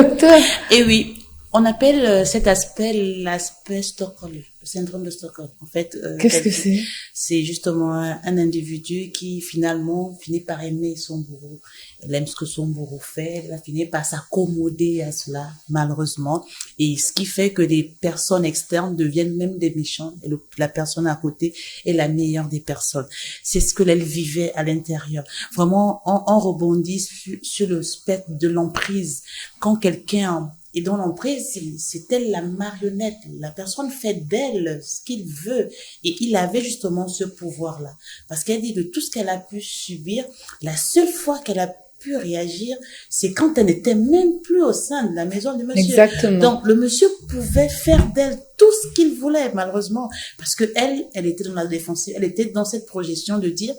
docteur. Et oui, on appelle cet aspect l'aspect Stockholm, le syndrome de Stockholm. En fait, qu'est-ce que c'est? C'est justement un individu qui finalement finit par aimer son bourreau. Elle aime ce que son bourreau fait, elle va finir par s'accommoder à cela, malheureusement. Et ce qui fait que les personnes externes deviennent même des méchants et la personne à côté est la meilleure des personnes. C'est ce que elle vivait à l'intérieur. Vraiment, on rebondit sur le spectre de l'emprise. Quand quelqu'un est dans l'emprise, c'est elle la marionnette. La personne fait d'elle ce qu'il veut. Et il avait justement ce pouvoir-là. Parce qu'elle dit de tout ce qu'elle a pu subir, la seule fois qu'elle a pu réagir, c'est quand elle n'était même plus au sein de la maison du monsieur. Exactement. Donc, le monsieur pouvait faire d'elle tout ce qu'il voulait, malheureusement. Parce que elle était dans la défensive. Elle était dans cette projection de dire,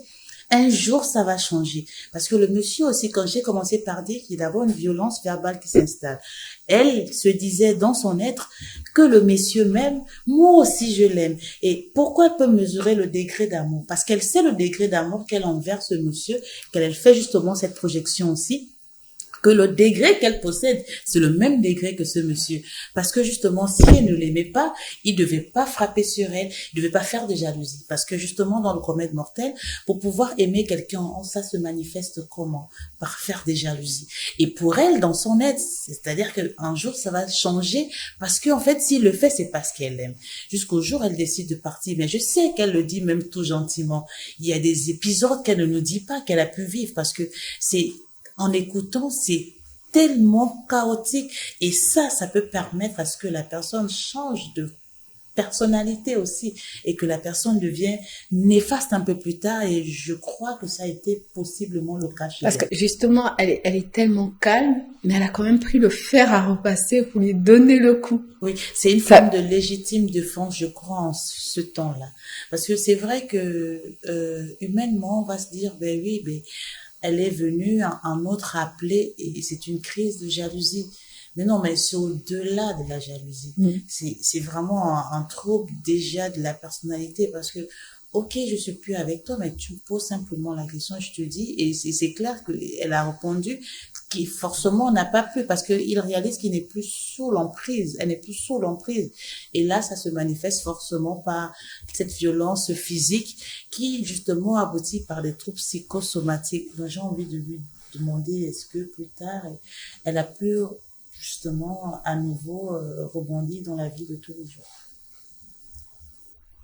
un jour, ça va changer. Parce que le monsieur aussi, quand j'ai commencé par dire qu'il y a d'abord une violence verbale qui s'installe, elle se disait dans son être que le monsieur m'aime, moi aussi je l'aime. Et pourquoi elle peut mesurer le degré d'amour? Parce qu'elle sait le degré d'amour qu'elle envers ce monsieur, qu'elle fait justement cette projection aussi, que le degré qu'elle possède, c'est le même degré que ce monsieur. Parce que justement, si elle ne l'aimait pas, il devait pas frapper sur elle, il devait pas faire de jalousie. Parce que justement, dans le remède mortel, pour pouvoir aimer quelqu'un, ça se manifeste comment? Par faire des jalousies. Et pour elle, dans son être, c'est-à-dire qu'un jour, ça va changer, parce qu'en fait, s'il le fait, c'est parce qu'elle aime. Jusqu'au jour, elle décide de partir. Mais je sais qu'elle le dit même tout gentiment. Il y a des épisodes qu'elle ne nous dit pas, qu'elle a pu vivre, parce que en écoutant, c'est tellement chaotique. Et ça peut permettre à ce que la personne change de personnalité aussi et que la personne devient néfaste un peu plus tard. Et je crois que ça a été possiblement le cas chez elle. Parce que justement, elle est tellement calme, mais elle a quand même pris le fer à repasser pour lui donner le coup. Oui, c'est une forme de légitime défense, je crois, en ce temps-là. Parce que c'est vrai que humainement, on va se dire, ben oui, elle est venue un autre rappeler et c'est une crise de jalousie. Mais non, mais c'est au-delà de la jalousie. C'est vraiment un trouble déjà de la personnalité parce que, ok, je suis plus avec toi, mais tu me poses simplement la question, je te dis, et c'est clair qu'elle a répondu qui forcément n'a pas pu parce qu'il réalise qu'il n'est plus sous l'emprise, elle n'est plus sous l'emprise. Et là, ça se manifeste forcément par cette violence physique qui, justement, aboutit par des troubles psychosomatiques. Donc, j'ai envie de lui demander, est-ce que plus tard, elle a pu, justement, à nouveau, rebondir dans la vie de tous les jours?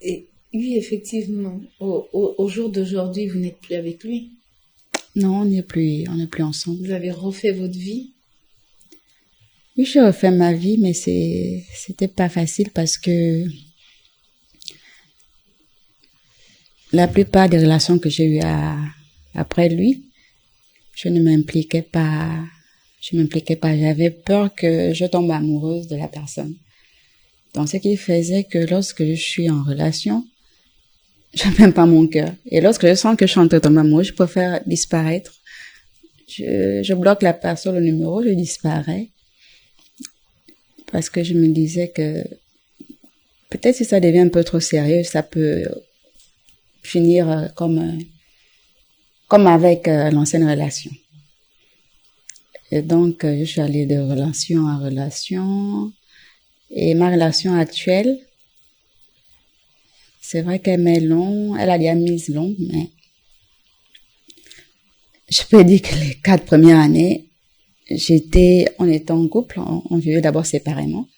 Et oui, effectivement, au jour d'aujourd'hui, vous n'êtes plus avec lui. Non, on n'est plus ensemble. Vous avez refait votre vie? Oui, j'ai refait ma vie, mais c'était pas facile parce que la plupart des relations que j'ai eues après lui, je ne m'impliquais pas. J'avais peur que je tombe amoureuse de la personne. Donc, ce qui faisait que lorsque je suis en relation, je n'aime pas mon cœur. Et lorsque je sens que je suis en train de tomber amoureuse, je préfère disparaître. Je bloque la personne, le numéro, je disparais. Parce que je me disais que peut-être si ça devient un peu trop sérieux, ça peut finir comme avec l'ancienne relation. Et donc, je suis allée de relation en relation. Et ma relation actuelle, c'est vrai qu'elle met long, elle a déjà mise long, mais je peux dire que les 4 premières années, on était en couple, on vivait d'abord séparément.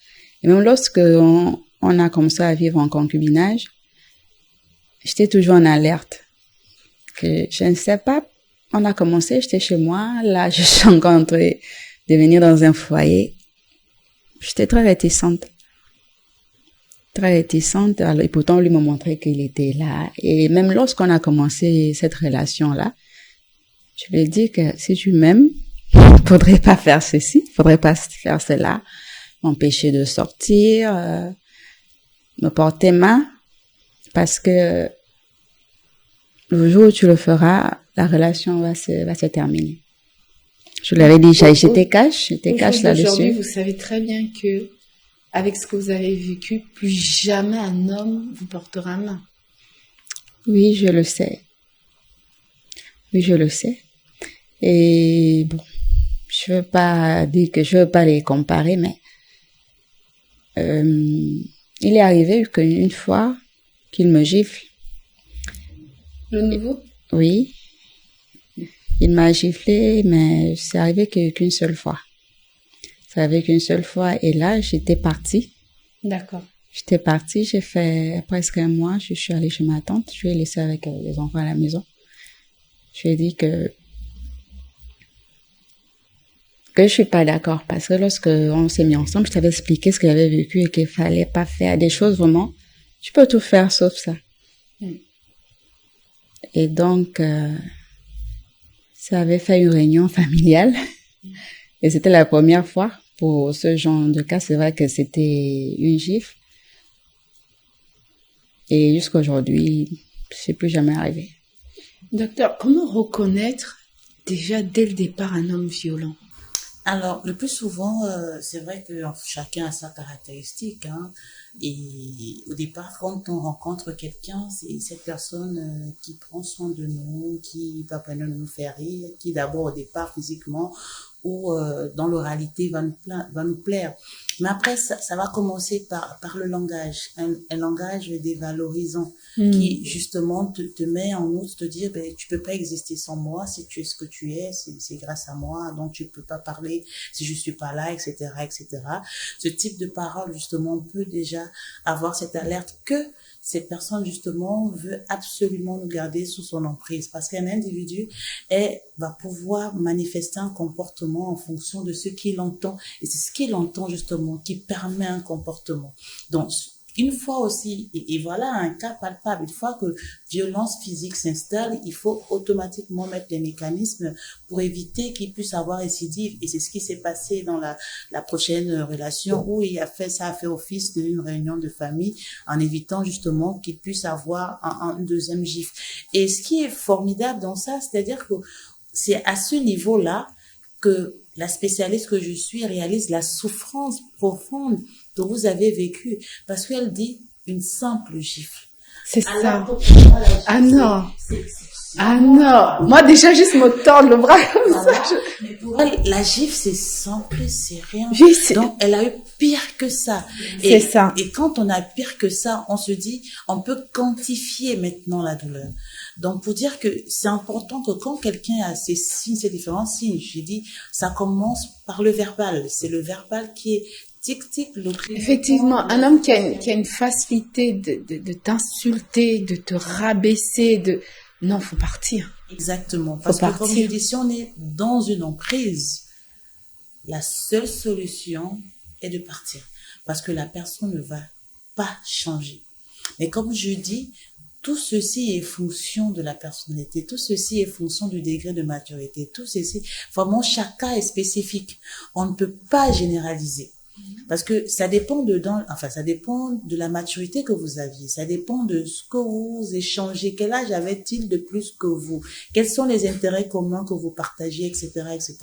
Et même lorsque on a commencé à vivre en concubinage, j'étais toujours en alerte. Que je ne sais pas, on a commencé, j'étais chez moi, là, je suis encore en train de venir dans un foyer. J'étais très réticente. Alors, et pourtant, lui m'a montré qu'il était là. Et même lorsqu'on a commencé cette relation-là, je lui ai dit que si tu m'aimes, faudrait pas faire ceci, faudrait pas faire cela, m'empêcher de sortir, me porter main, parce que le jour où tu le feras, la relation va se terminer. Je lui avais dit, j'étais cash là-dessus. Aujourd'hui, vous savez très bien que, avec ce que vous avez vécu, plus jamais un homme vous portera main. Oui, je le sais. Et bon, je veux pas dire que je veux pas les comparer, mais il est arrivé qu'une fois qu'il me gifle. Le nouveau? Oui, il m'a giflé, mais c'est arrivé qu'une seule fois. C'est arrivé qu'une seule fois, et là, j'étais partie. D'accord. J'étais partie, j'ai fait presque un mois, je suis allée chez ma tante, je lui ai laissé avec les enfants à la maison. Je lui ai dit que je suis pas d'accord, parce que lorsque on s'est mis ensemble, je t'avais expliqué ce que j'avais vécu et qu'il fallait pas faire des choses vraiment. Tu peux tout faire sauf ça. Et donc, ça avait fait une réunion familiale. Et c'était la première fois pour ce genre de cas. C'est vrai que c'était une gifle. Et jusqu'à aujourd'hui, c'est plus jamais arrivé. Docteur, comment reconnaître déjà dès le départ un homme violent? Alors, le plus souvent, c'est vrai que chacun a sa caractéristique, hein, et au départ, quand on rencontre quelqu'un, c'est cette personne qui prend soin de nous, qui va pas nous faire rire, qui d'abord au départ physiquement ou dans l'oralité va nous plaire. Mais après, ça va commencer par le langage, un langage dévalorisant qui justement te met en outre, te dire, ben, tu peux pas exister sans moi, si tu es ce que tu es, c'est grâce à moi, donc tu peux pas parler si je suis pas là, etc., etc. Ce type de parole, justement, peut déjà avoir cette alerte que cette personne, justement, veut absolument nous garder sous son emprise. Parce qu'un individu va pouvoir manifester un comportement en fonction de ce qu'il entend. Et c'est ce qu'il entend, justement, qui permet un comportement. Donc, une fois aussi, et voilà un cas palpable, une fois que violence physique s'installe, il faut automatiquement mettre les mécanismes pour éviter qu'il puisse avoir récidive. Et c'est ce qui s'est passé dans la prochaine relation où ça a fait office d'une réunion de famille en évitant justement qu'il puisse avoir un deuxième gifle. Et ce qui est formidable dans ça, c'est-à-dire que c'est à ce niveau-là que la spécialiste que je suis réalise la souffrance profonde que vous avez vécue, parce qu'elle dit une simple gifle. C'est ça. Ah non. Ah non. Moi déjà juste me tordre le bras comme ça. Mais pour elle, la gifle c'est simple, c'est rien. Oui, donc elle a eu pire que ça. C'est ça. Et quand on a pire que ça, on se dit, on peut quantifier maintenant la douleur. Donc, pour dire que c'est important que quand quelqu'un a ces signes, ces différents signes, j'ai dit, ça commence par le verbal. C'est le verbal qui est tic-tic. Effectivement, un homme qui a une facilité de t'insulter, de te rabaisser, non, faut partir. Exactement. Parce que comme je dis, si on est dans une emprise, la seule solution est de partir. Parce que la personne ne va pas changer. Mais comme je dis, tout ceci est fonction de la personnalité, tout ceci est fonction du degré de maturité, tout ceci, vraiment, chaque cas est spécifique. On ne peut pas généraliser. Parce que ça dépend ça dépend de la maturité que vous aviez, ça dépend de ce que vous échangez, quel âge avait-il de plus que vous, quels sont les intérêts communs que vous partagez, etc., etc.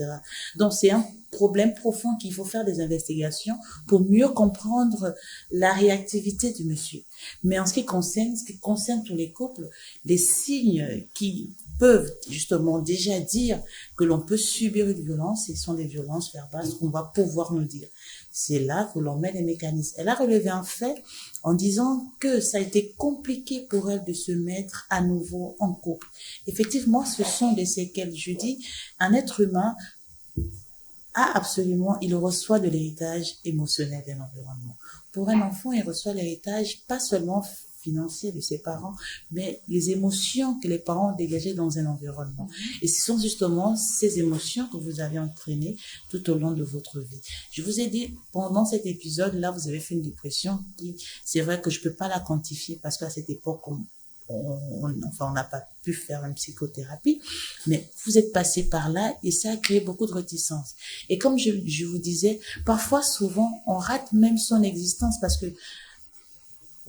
Donc c'est un problème profond qu'il faut faire des investigations pour mieux comprendre la réactivité du monsieur. Mais en ce qui concerne tous les couples, les signes qui peuvent justement déjà dire que l'on peut subir une violence, ce sont des violences verbales qu'on va pouvoir nous dire. C'est là que l'on met les mécanismes. Elle a relevé un fait en disant que ça a été compliqué pour elle de se mettre à nouveau en couple. Effectivement, ce sont des séquelles. Je dis, un être humain il reçoit de l'héritage émotionnel d'un environnement. Pour un enfant, il reçoit l'héritage pas seulement financier de ses parents, mais les émotions que les parents ont dégagées dans un environnement. Et ce sont justement ces émotions que vous avez entraînées tout au long de votre vie. Je vous ai dit, pendant cet épisode-là, vous avez fait une dépression qui, c'est vrai que je peux pas la quantifier parce qu'à cette époque, on n'a pas pu faire une psychothérapie, mais vous êtes passé par là et ça a créé beaucoup de réticence. Et comme je vous disais, parfois, souvent, on rate même son existence parce que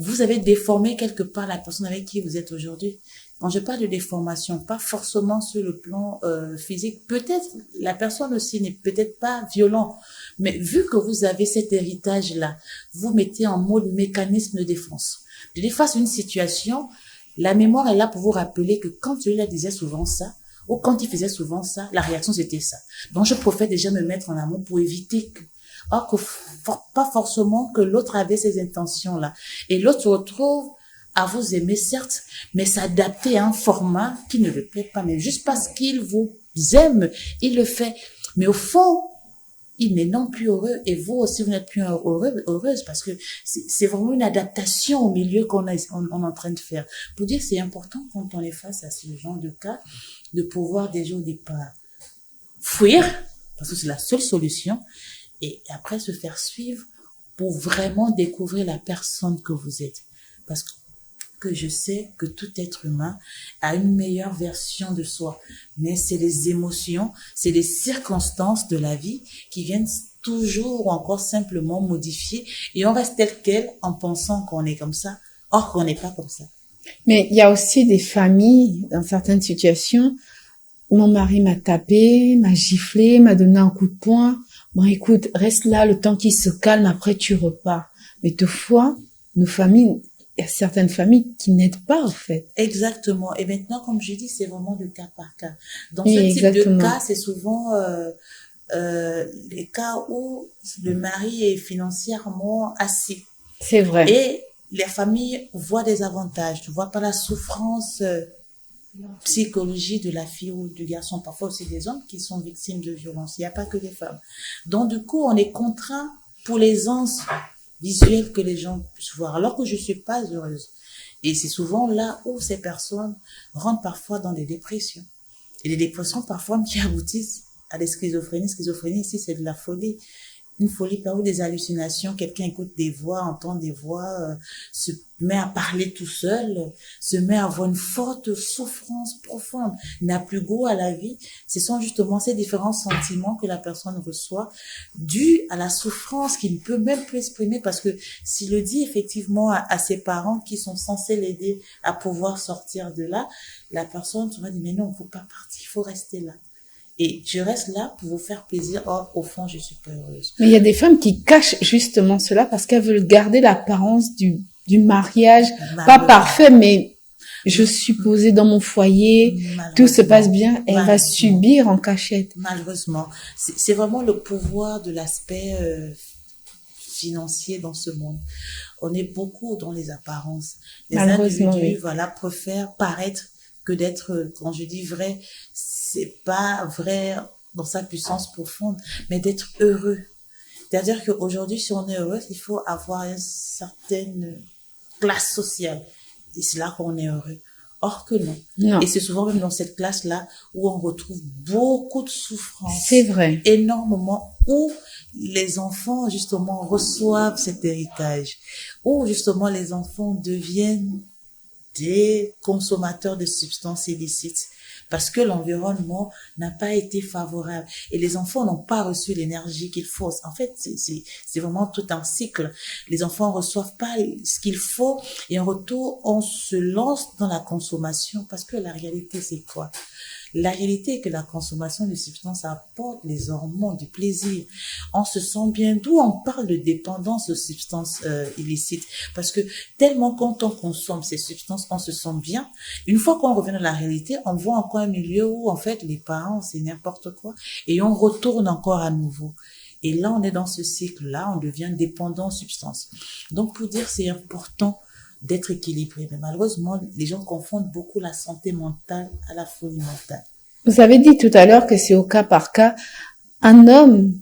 vous avez déformé quelque part la personne avec qui vous êtes aujourd'hui. Quand je parle de déformation, pas forcément sur le plan physique. Peut-être la personne aussi n'est peut-être pas violente, mais vu que vous avez cet héritage-là, vous mettez en mode mécanisme de défense. Je dis face à une situation, la mémoire est là pour vous rappeler que quand je la disais souvent ça, Ou quand il faisait souvent ça, la réaction c'était ça. Donc je préfère déjà me mettre en amont pour éviter que, or que pas forcément que l'autre avait ces intentions-là. Et l'autre se retrouve à vous aimer, certes, mais s'adapter à un format qui ne lui plaît pas. Mais juste parce qu'il vous aime, il le fait. Mais au fond, il n'est non plus heureux et vous aussi vous n'êtes plus heureuse parce que c'est vraiment une adaptation au milieu on est en train de faire. Pour dire que c'est important quand on est face à ce genre de cas de pouvoir déjà au départ fuir parce que c'est la seule solution et après se faire suivre pour vraiment découvrir la personne que vous êtes. Parce que je sais que tout être humain a une meilleure version de soi. Mais c'est les émotions, c'est les circonstances de la vie qui viennent toujours ou encore simplement modifier et on reste tel quel en pensant qu'on est comme ça, or qu'on n'est pas comme ça. Mais il y a aussi des familles, dans certaines situations, mon mari m'a tapé, m'a giflé, m'a donné un coup de poing. Bon, écoute, reste là le temps qu'il se calme, après tu repars. Mais deux fois, nos familles, il y a certaines familles qui n'aident pas, en fait. Exactement. Et maintenant, comme je dis, c'est vraiment de cas par cas. Dans Oui, ce type exactement. de cas, c'est souvent les cas où le mari est financièrement assis. C'est vrai. Et les familles voient des avantages, ne voient pas la souffrance psychologique de la fille ou du garçon. Parfois aussi des hommes qui sont victimes de violences. Il n'y a pas que les femmes. Donc, du coup, on est contraint pour l'aisance visuelle que les gens puissent voir, alors que je suis pas heureuse. Et c'est souvent là où ces personnes rentrent parfois dans des dépressions. Et des dépressions parfois qui aboutissent à des schizophrénies. Schizophrénie ici, c'est de la folie. Une folie par où des hallucinations, quelqu'un écoute des voix, entend des voix, se met à parler tout seul, se met à avoir une forte souffrance profonde, n'a plus goût à la vie. Ce sont justement ces différents sentiments que la personne reçoit, dus à la souffrance qu'il ne peut même plus exprimer parce que s'il le dit effectivement à ses parents qui sont censés l'aider à pouvoir sortir de là, la personne se dit mais non, faut pas partir, il faut rester là. Et je reste là pour vous faire plaisir. Or, au fond, je suis pas heureuse. Mais il y a des femmes qui cachent justement cela parce qu'elles veulent garder l'apparence du mariage. Pas parfait, mais je suis posée dans mon foyer, tout se passe bien, elle va subir en cachette. Malheureusement. C'est vraiment le pouvoir de l'aspect financier dans ce monde. On est beaucoup dans les apparences. Les individus, voilà, préfèrent paraître que d'être, quand je dis vrai, c'est pas vrai dans sa puissance profonde, mais d'être heureux. C'est-à-dire qu'aujourd'hui, si on est heureux, il faut avoir une certaine classe sociale. Et c'est là qu'on est heureux. Or que non. Non. Et c'est souvent même dans cette classe-là où on retrouve beaucoup de souffrance. C'est vrai. Énormément. Où les enfants, justement, reçoivent cet héritage. Où, justement, les enfants deviennent des consommateurs de substances illicites parce que l'environnement n'a pas été favorable et les enfants n'ont pas reçu l'énergie qu'il faut. En fait, c'est vraiment tout un cycle. Les enfants reçoivent pas ce qu'il faut et en retour, on se lance dans la consommation parce que la réalité, c'est quoi? La réalité est que la consommation de substances apporte les hormones du plaisir. On se sent bien, d'où on parle de dépendance aux substances illicites. Parce que tellement quand on consomme ces substances, on se sent bien. Une fois qu'on revient dans la réalité, on voit encore un milieu où en fait les parents, c'est n'importe quoi. Et on retourne encore à nouveau. Et là, on est dans ce cycle-là, on devient dépendant aux substances. Donc pour dire, c'est important d'être équilibré. Mais malheureusement, les gens confondent beaucoup la santé mentale à la folie mentale. Vous avez dit tout à l'heure que c'est au cas par cas. Un homme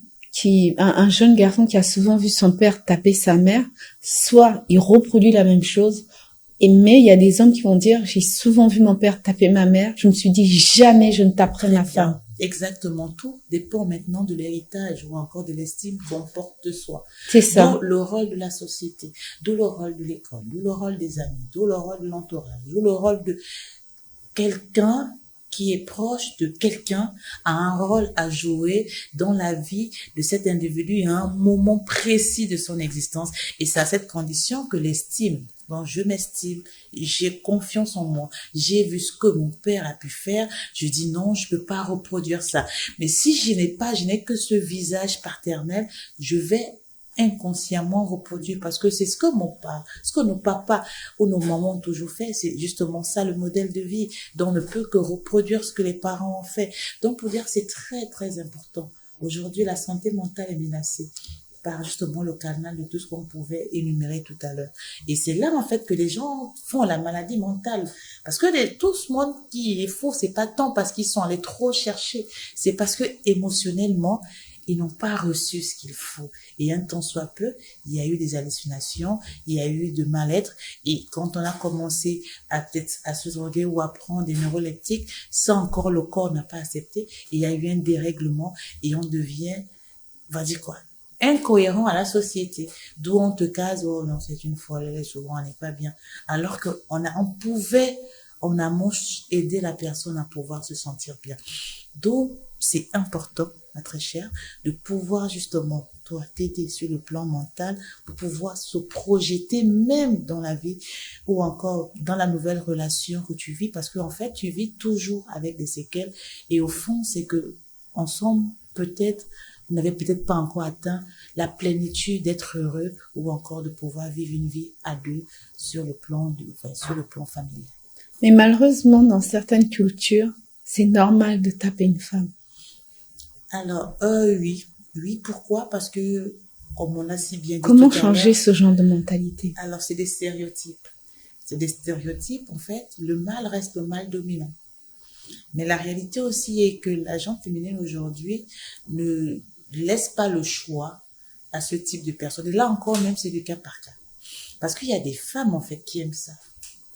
un jeune garçon qui a souvent vu son père taper sa mère, soit il reproduit la même chose, mais il y a des hommes qui vont dire, j'ai souvent vu mon père taper ma mère, je me suis dit, jamais je ne taperai ma femme. Exactement, tout dépend maintenant de l'héritage ou encore de l'estime qu'on porte de soi. C'est ça. D'où le rôle de la société, d'où le rôle de l'école, d'où le rôle des amis, d'où le rôle de l'entourage, d'où le rôle de quelqu'un qui est proche de quelqu'un a un rôle à jouer dans la vie de cet individu à un moment précis de son existence. Et c'est à cette condition que l'estime, donc je m'estime, j'ai confiance en moi, j'ai vu ce que mon père a pu faire, je dis non, je peux pas reproduire ça. Mais si je n'ai que ce visage paternel, je vais inconsciemment reproduire, parce que c'est ce que nos papas ou nos mamans ont toujours fait, c'est justement ça le modèle de vie, dont on ne peut que reproduire ce que les parents ont fait. Donc pour dire que c'est très très important. Aujourd'hui, la santé mentale est menacée par justement le canal de tout ce qu'on pouvait énumérer tout à l'heure. Et c'est là, en fait, que les gens font la maladie mentale. Parce que tout ce monde qui est faux, c'est pas tant parce qu'ils sont allés trop chercher, c'est parce que émotionnellement, ils n'ont pas reçu ce qu'il faut. Et un temps soit peu, il y a eu des hallucinations, il y a eu de mal-être. Et quand on a commencé à se droguer ou à prendre des neuroleptiques, ça encore, le corps n'a pas accepté. Et il y a eu un dérèglement et on devient, on va dire quoi, incohérent à la société, d'où on te case, oh non, c'est une folle, souvent on n'est pas bien, alors que on pouvait en amont aider la personne à pouvoir se sentir bien. D'où c'est important, ma très chère, de pouvoir justement, toi, t'aider sur le plan mental pour pouvoir se projeter même dans la vie ou encore dans la nouvelle relation que tu vis, parce que en fait, tu vis toujours avec des séquelles et au fond, c'est que ensemble, peut-être, vous n'avez peut-être pas encore atteint la plénitude d'être heureux ou encore de pouvoir vivre une vie à deux sur le plan familial. Mais malheureusement, dans certaines cultures, c'est normal de taper une femme. Alors, oui. Oui, pourquoi? Parce que, comme on a si bien dit Comment tout à changer l'heure, ce genre de mentalité? alors c'est des stéréotypes. C'est des stéréotypes, en fait, le mâle reste le mâle dominant. Mais la réalité aussi est que la gente féminine aujourd'hui ne laisse pas le choix à ce type de personnes. Et là encore, même, c'est du cas par cas. Parce qu'il y a des femmes, en fait, qui aiment ça,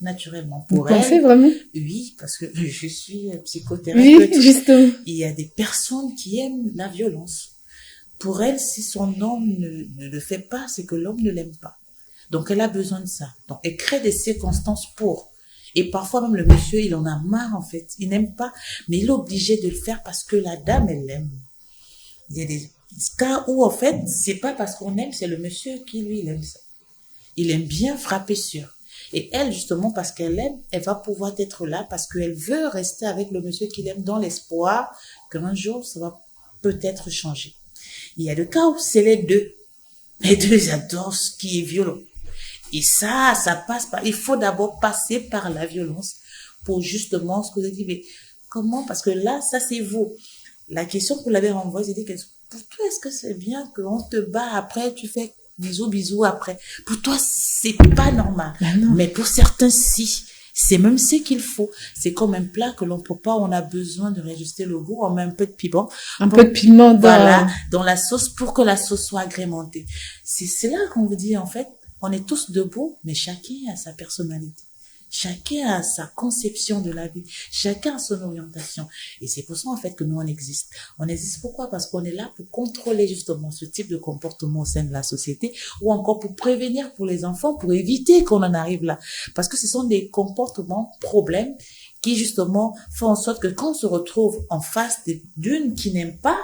naturellement. Vous Pour pensez elles, vraiment? oui, parce que je suis psychothérapeute. Oui, justement. Il y a des personnes qui aiment la violence. Pour elles, si son homme ne le fait pas, c'est que l'homme ne l'aime pas. Donc, elle a besoin de ça. Donc, elle crée des circonstances pour. Et parfois, même le monsieur, il en a marre, en fait. Il n'aime pas, mais il est obligé de le faire parce que la dame, elle l'aime. Il y a des cas où, en fait, c'est pas parce qu'on aime, c'est le monsieur qui, lui, il aime ça. Il aime bien frapper sur. Et elle, justement, parce qu'elle aime, elle va pouvoir être là parce qu'elle veut rester avec le monsieur qu'il aime dans l'espoir qu'un jour, ça va peut-être changer. Il y a des cas où c'est les deux. Les deux, ils adorent ce qui est violent. Et ça passe par, il faut d'abord passer par la violence pour justement ce que vous avez dit, mais comment? Parce que là, ça c'est vous. La question que vous l'avez renvoyée, c'est pour toi, est-ce que c'est bien qu'on te bat après, tu fais bisous après? Pour toi, c'est pas normal. Mais pour certains, si. C'est même ce qu'il faut. C'est comme un plat que l'on prépare, on a besoin de réajuster le goût, on met un peu de piment. Peu de piment dans la sauce pour que la sauce soit agrémentée. C'est là qu'on vous dit, en fait, on est tous debout, mais chacun a sa personnalité. Chacun a sa conception de la vie. Chacun a son orientation. Et c'est pour ça, en fait, que nous, on existe. On existe pourquoi? Parce qu'on est là pour contrôler, justement, ce type de comportement au sein de la société ou encore pour prévenir pour les enfants, pour éviter qu'on en arrive là. Parce que ce sont des comportements, problèmes qui, justement, font en sorte que quand on se retrouve en face d'une qui n'aime pas,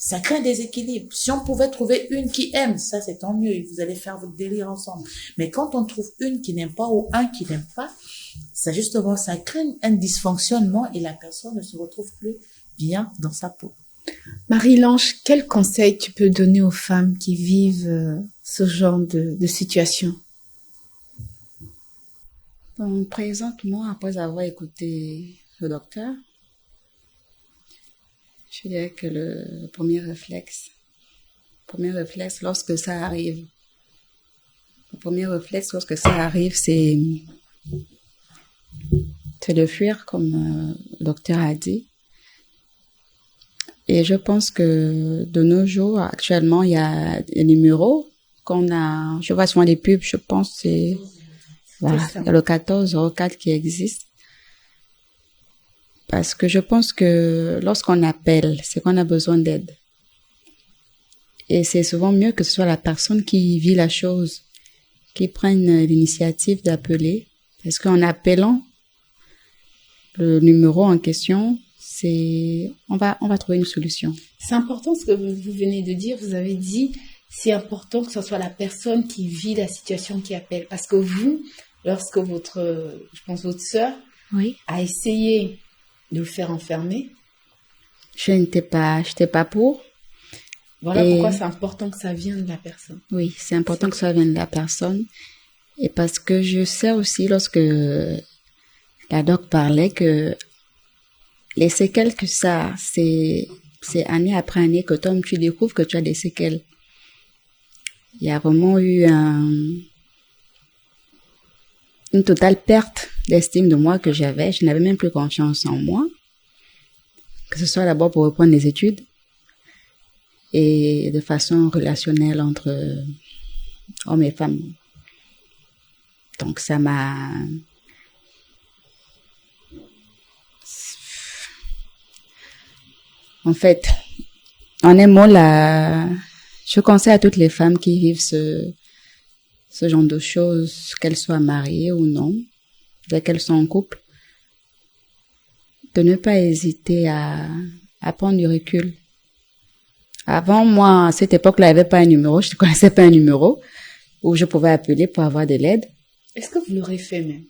ça crée un déséquilibre. Si on pouvait trouver une qui aime, ça c'est tant mieux, vous allez faire votre délire ensemble. Mais quand on trouve une qui n'aime pas ou un qui n'aime pas, ça justement, ça crée un dysfonctionnement et la personne ne se retrouve plus bien dans sa peau. Marie-Lange, quel conseil tu peux donner aux femmes qui vivent ce genre de situation? Bon, présentement, après avoir écouté le docteur, je dirais que le premier réflexe lorsque ça arrive, c'est de fuir, comme le docteur a dit. Et je pense que de nos jours, actuellement, il y a des numéros je vois souvent les pubs, je pense, il y a le 1404 qui existe. Parce que je pense que lorsqu'on appelle, c'est qu'on a besoin d'aide. Et c'est souvent mieux que ce soit la personne qui vit la chose, qui prenne l'initiative d'appeler. Parce qu'en appelant le numéro en question, on va trouver une solution. C'est important ce que vous venez de dire. Vous avez dit, c'est important que ce soit la personne qui vit la situation qui appelle. Parce que vous, lorsque votre sœur a essayé de le faire enfermer. Je n'étais pas pour. Voilà Et- pourquoi c'est important que ça vienne de la personne. Oui, c'est important que ça vienne de la personne. Et parce que je sais aussi, lorsque la doc parlait, que les séquelles que ça, c'est année après année que toi, tu découvres que tu as des séquelles. Il y a vraiment eu une totale perte d'estime de moi que j'avais. Je n'avais même plus confiance en moi. Que ce soit d'abord pour reprendre les études et de façon relationnelle entre hommes et femmes. Donc ça m'a... En fait, en un mot, je conseille à toutes les femmes qui vivent ce genre de choses, qu'elles soient mariées ou non, dès qu'elles sont en couple, de ne pas hésiter à prendre du recul. Avant, moi, à cette époque-là, il n'y avait pas un numéro, je ne connaissais pas un numéro où je pouvais appeler pour avoir de l'aide. Est-ce que vous l'aurez fait même?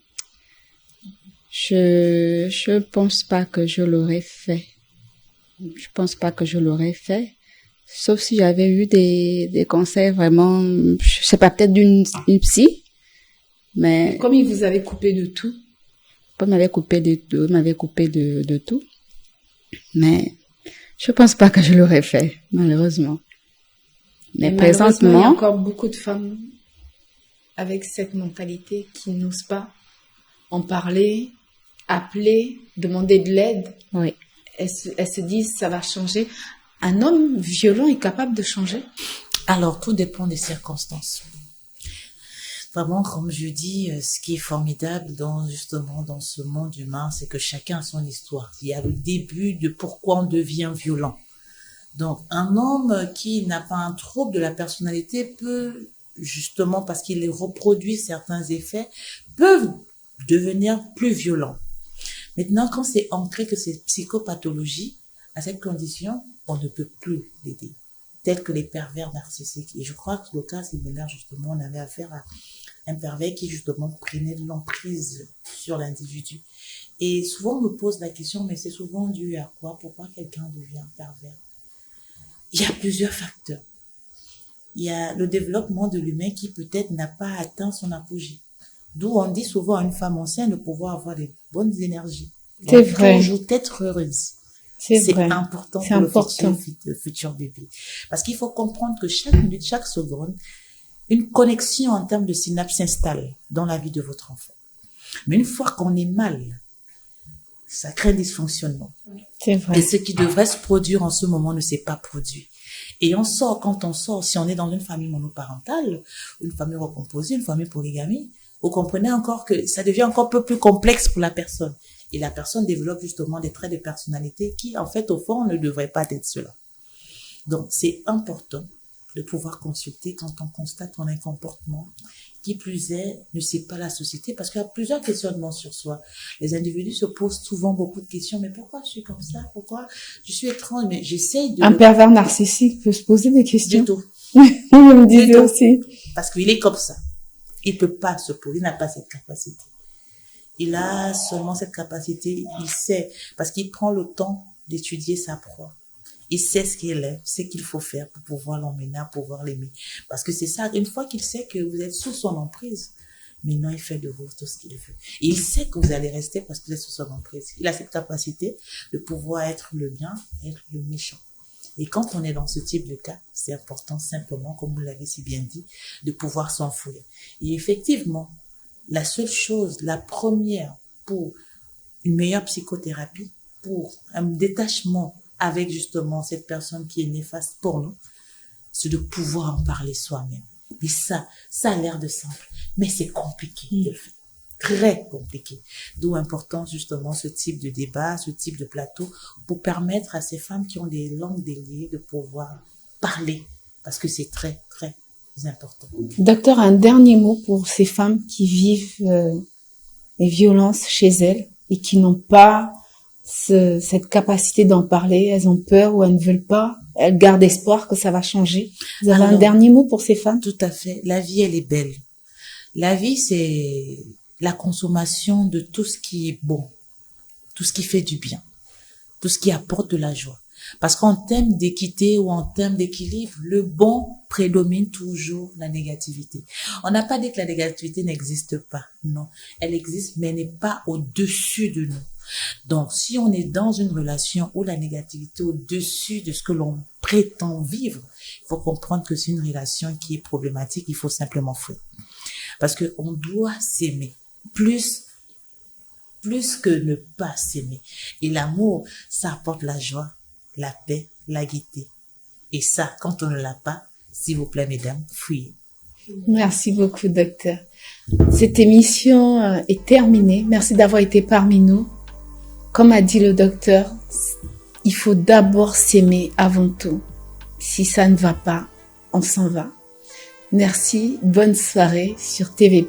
Je pense pas que je l'aurais fait. Je pense pas que je l'aurais fait. Sauf si j'avais eu des conseils vraiment, je sais pas, peut-être une psy, mais Comme il vous avait coupé de tout, pas m'avait coupé de tout. Mais je pense pas que je l'aurais fait, malheureusement. Mais et malheureusement, il y a présentement, encore beaucoup de femmes avec cette mentalité qui n'osent pas en parler, appeler, demander de l'aide. oui. Elles se disent ça va changer. Un homme violent est capable de changer? Alors, tout dépend des circonstances. Vraiment, comme je dis, ce qui est formidable justement dans ce monde humain, c'est que chacun a son histoire. Il y a le début de pourquoi on devient violent. Donc, un homme qui n'a pas un trouble de la personnalité peut, justement parce qu'il reproduit certains effets, peuvent devenir plus violent. Maintenant, quand c'est ancré que c'est psychopathologie, à cette condition, on ne peut plus l'aider. Tels que les pervers narcissiques. Et je crois que le cas similaire, justement, on avait affaire à un pervers qui, justement, prenait de l'emprise sur l'individu. Et souvent, on me pose la question, mais c'est souvent dû à quoi? Pourquoi quelqu'un devient pervers? Il y a plusieurs facteurs. Il y a le développement de l'humain qui peut-être n'a pas atteint son apogée. D'où on dit souvent à une femme enceinte de pouvoir avoir des bonnes énergies. C'est vrai. Toujours être heureuse. C'est C'est vrai. important C'est pour important. le futur bébé. Parce qu'il faut comprendre que chaque minute, chaque seconde, une connexion en termes de synapses s'installe dans la vie de votre enfant. Mais une fois qu'on est mal, ça crée un dysfonctionnement. C'est vrai. Et ce qui devrait se produire en ce moment ne s'est pas produit. Et quand on sort, si on est dans une famille monoparentale, une famille recomposée, une famille polygamie, vous comprenez encore que ça devient encore un peu plus complexe pour la personne. Et la personne développe justement des traits de personnalité qui, en fait, au fond, ne devraient pas être cela. Donc, c'est important de pouvoir consulter quand on constate qu'on a un comportement qui plus est, ne sait pas la société, parce qu'il y a plusieurs questionnements sur soi. Les individus se posent souvent beaucoup de questions, mais pourquoi je suis comme ça? Pourquoi je suis étrange? Mais j'essaye de... Un pervers narcissique peut se poser des questions. Du tout. Vous me Du disiez tout. aussi. Parce qu'il est comme ça. Il peut pas se poser, il n'a pas cette capacité. Il a seulement cette capacité, il sait, parce qu'il prend le temps d'étudier sa proie. Il sait ce qu'il est, ce qu'il faut faire pour pouvoir l'emmener, pour pouvoir l'aimer. Parce que c'est ça, une fois qu'il sait que vous êtes sous son emprise, maintenant il fait de vous tout ce qu'il veut. Et il sait que vous allez rester parce que vous êtes sous son emprise. Il a cette capacité de pouvoir être le bien, être le méchant. Et quand on est dans ce type de cas, c'est important simplement, comme vous l'avez si bien dit, de pouvoir s'enfouir. Et effectivement, la seule chose, la première pour une meilleure psychothérapie, pour un détachement avec justement cette personne qui est néfaste pour nous, c'est de pouvoir en parler soi-même. Et ça a l'air de simple, mais c'est compliqué de le faire. Très compliqué. D'où important justement ce type de débat, ce type de plateau, pour permettre à ces femmes qui ont des langues déliées de pouvoir parler, parce que c'est très, très important. Docteur, un dernier mot pour ces femmes qui vivent les violences chez elles et qui n'ont pas cette capacité d'en parler. Elles ont peur ou elles ne veulent pas. Elles gardent espoir que ça va changer. Vous avez un dernier mot pour ces femmes? Tout à fait. La vie, elle est belle. La vie, c'est la consommation de tout ce qui est bon, tout ce qui fait du bien, tout ce qui apporte de la joie. Parce qu'en termes d'équité ou en termes d'équilibre, le bon prédomine toujours la négativité. On n'a pas dit que la négativité n'existe pas. Non, elle existe, mais elle n'est pas au-dessus de nous. Donc, si on est dans une relation où la négativité est au-dessus de ce que l'on prétend vivre, il faut comprendre que c'est une relation qui est problématique, il faut simplement fuir. Parce que on doit s'aimer plus que ne pas s'aimer. Et l'amour, ça apporte la joie, la paix, la gaieté. Et ça, quand on ne l'a pas, s'il vous plaît, mesdames, fuyez. Merci beaucoup, docteur. Cette émission est terminée. Merci d'avoir été parmi nous. Comme a dit le docteur, il faut d'abord s'aimer avant tout. Si ça ne va pas, on s'en va. Merci, bonne soirée sur TV+.